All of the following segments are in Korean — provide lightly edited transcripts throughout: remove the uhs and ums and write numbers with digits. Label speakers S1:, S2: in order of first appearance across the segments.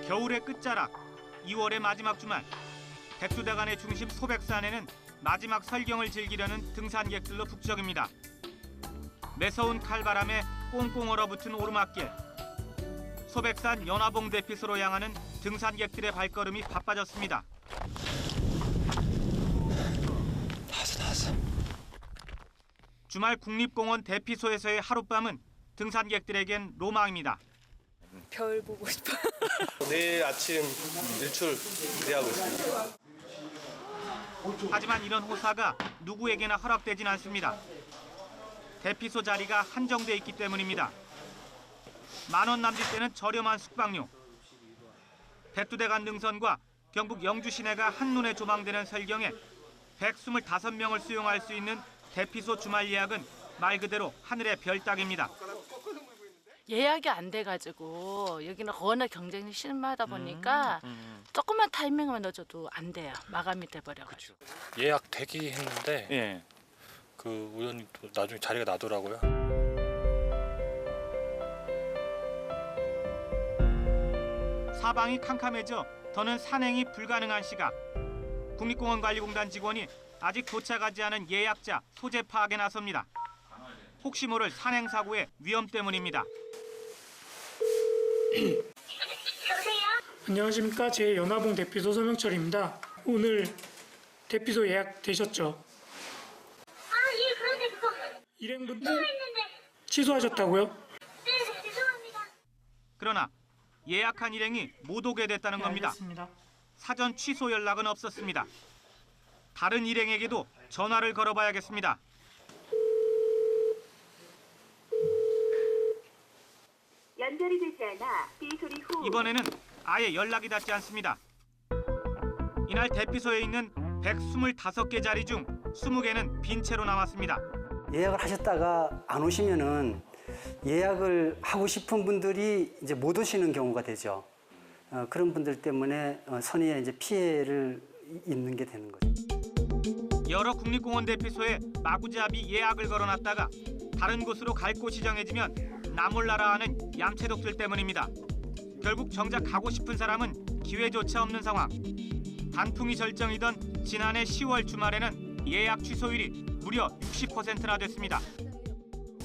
S1: 겨울의 끝자락, 2월의 마지막 주말, 백두대간의 중심 소백산에는 마지막 설경을 즐기려는 등산객들로 북적입니다. 매서운 칼바람에 꽁꽁 얼어붙은 오르막길. 소백산 연화봉 대피소로 향하는 등산객들의 발걸음이 바빠졌습니다.
S2: 나왔어.
S1: 주말 국립공원 대피소에서의 하룻밤은 등산객들에겐 로망입니다.
S3: 별 보고 싶어요.
S2: 내일 아침 일출 기대하고 있습니다.
S1: 하지만 이런 호사가 누구에게나 허락되진 않습니다. 대피소 자리가 한정돼 있기 때문입니다. 10,000원 남짓되는 저렴한 숙박료. 백두대간 능선과 경북 영주 시내가 한눈에 조망되는 설경에 125명을 수용할 수 있는 대피소 주말 예약은 말 그대로 하늘의 별 따기입니다.
S4: 예약이 안 돼가지고 여기는 워낙 경쟁이 심하다 보니까 조금만 타이밍만 넣어줘도 안 돼요. 마감이 돼버려가지고.
S5: 예약 되기 했는데
S1: 예.
S5: 그 우연히 또 나중에 자리가 나더라고요.
S1: 사방이 캄캄해져 더는 산행이 불가능한 시각. 국립공원관리공단 직원이 아직 도착하지 않은 예약자 소재 파악에 나섭니다. 혹시 모를 산행 사고의 위험 때문입니다.
S6: 안녕하십니까. 제 연화봉 대피소 서명철입니다. 오늘 대피소 예약 되셨죠?
S7: 예, 그런데 그거
S6: 일행분
S7: 했는데.
S6: 취소하셨다고요?
S7: 네, 죄송합니다.
S1: 그러나 예약한 일행이 못 오게 됐다는 겁니다.
S6: 알겠습니다.
S1: 사전 취소 연락은 없었습니다. 다른 일행에게도 전화를 걸어봐야겠습니다.
S7: 연결이 되지 않아 삐 소리 후.
S1: 이번에는 아예 연락이 닿지 않습니다. 이날 대피소에 있는 125개 자리 중 20개는 빈 채로 남았습니다.
S8: 예약을 하셨다가 안 오시면은 예약을 하고 싶은 분들이 이제 못 오시는 경우가 되죠. 그런 분들 때문에 선의의 이제 피해를 입는 게 되는 거죠.
S1: 여러 국립공원 대피소에 마구잡이 예약을 걸어놨다가 다른 곳으로 갈 곳이 정해지면 나몰라라 하는 얌체독들 때문입니다. 결국 정작 가고 싶은 사람은 기회조차 없는 상황. 단풍이 절정이던 지난해 10월 주말에는 예약 취소율이 무려 60%나 됐습니다.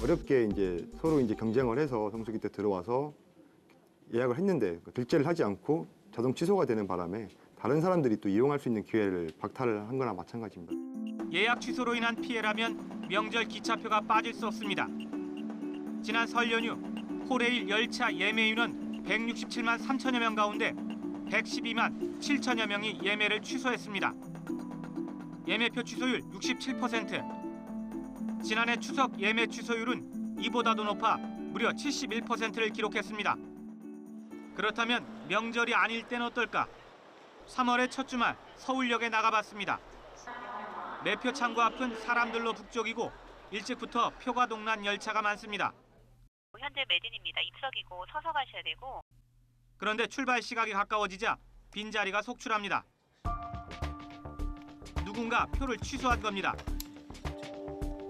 S9: 어렵게 이제 서로 이제 경쟁을 해서 성수기 때 들어와서 예약을 했는데 들째를 하지 않고 자동 취소가 되는 바람에 다른 사람들이 또 이용할 수 있는 기회를 박탈을 한 거나 마찬가지입니다.
S1: 예약 취소로 인한 피해라면 명절 기차표가 빠질 수 없습니다. 지난 설 연휴 홀레일 열차 예매인은 167만 3천여 명 가운데 112만 7천여 명이 예매를 취소했습니다. 예매표 취소율 67%. 지난해 추석 예매 취소율은 이보다도 높아 무려 71%를 기록했습니다. 그렇다면 명절이 아닐 땐 어떨까? 3월의 첫 주말 서울역에 나가봤습니다. 매표 창구 앞은 사람들로 북적이고 일찍부터 표가 동난 열차가 많습니다.
S10: 현재 매진입니다. 입석이고 서서 가셔야 되고.
S1: 그런데 출발 시각이 가까워지자 빈자리가 속출합니다. 누군가 표를 취소한 겁니다.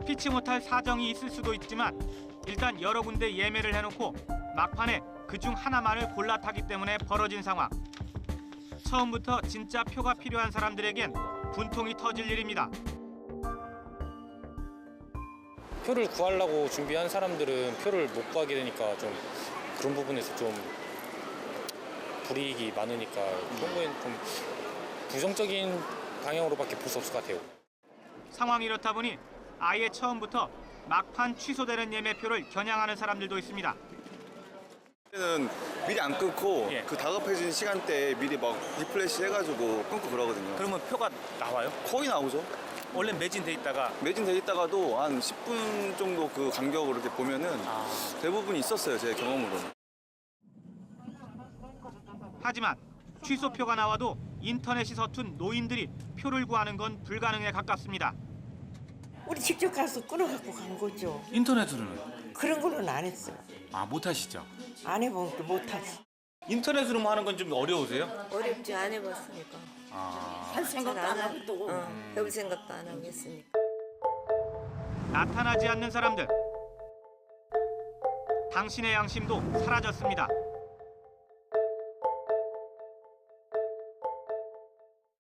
S1: 피치 못할 사정이 있을 수도 있지만 일단 여러 군데 예매를 해놓고 막판에 그중 하나만을 골라 타기 때문에 벌어진 상황. 처음부터 진짜 표가 필요한 사람들에겐 분통이 터질 일입니다.
S5: 표를 구하려고 준비한 사람들은 표를 못 구하게 되니까 좀 그런 부분에서 좀 불이익이 많으니까 그런 거엔 좀 부정적인 방향으로밖에 볼 수 없을 것 같아요.
S1: 상황이 이렇다 보니 아예 처음부터 막판 취소되는 예매표를 겨냥하는 사람들도 있습니다.
S2: 는 미리 안 끊고 그 다급해진 시간대에 미리 막 리플래시 해가지고 끊고 그러거든요.
S1: 그러면 표가 나와요?
S2: 거의 나오죠.
S1: 원래 매진돼
S2: 있다가도 한 10분 정도 그 간격으로 이렇게 보면은 대부분 있었어요, 제 경험으로는.
S1: 하지만 취소표가 나와도 인터넷이 서툰 노인들이 표를 구하는 건 불가능에 가깝습니다.
S11: 우리 직접 가서 끊어갖고 간 거죠.
S12: 인터넷으로는?
S11: 그런 걸로는 안 했어요.
S12: 아, 못 하시죠?
S11: 안 해보니까 못하지.
S12: 인터넷으로만 하는 건 좀 어려우세요?
S3: 어렵지, 안 해봤으니까.
S11: 할 생각도 안 하고 또.
S3: 해볼 생각도 안 하고 했으니까.
S1: 나타나지 않는 사람들. 당신의 양심도 사라졌습니다.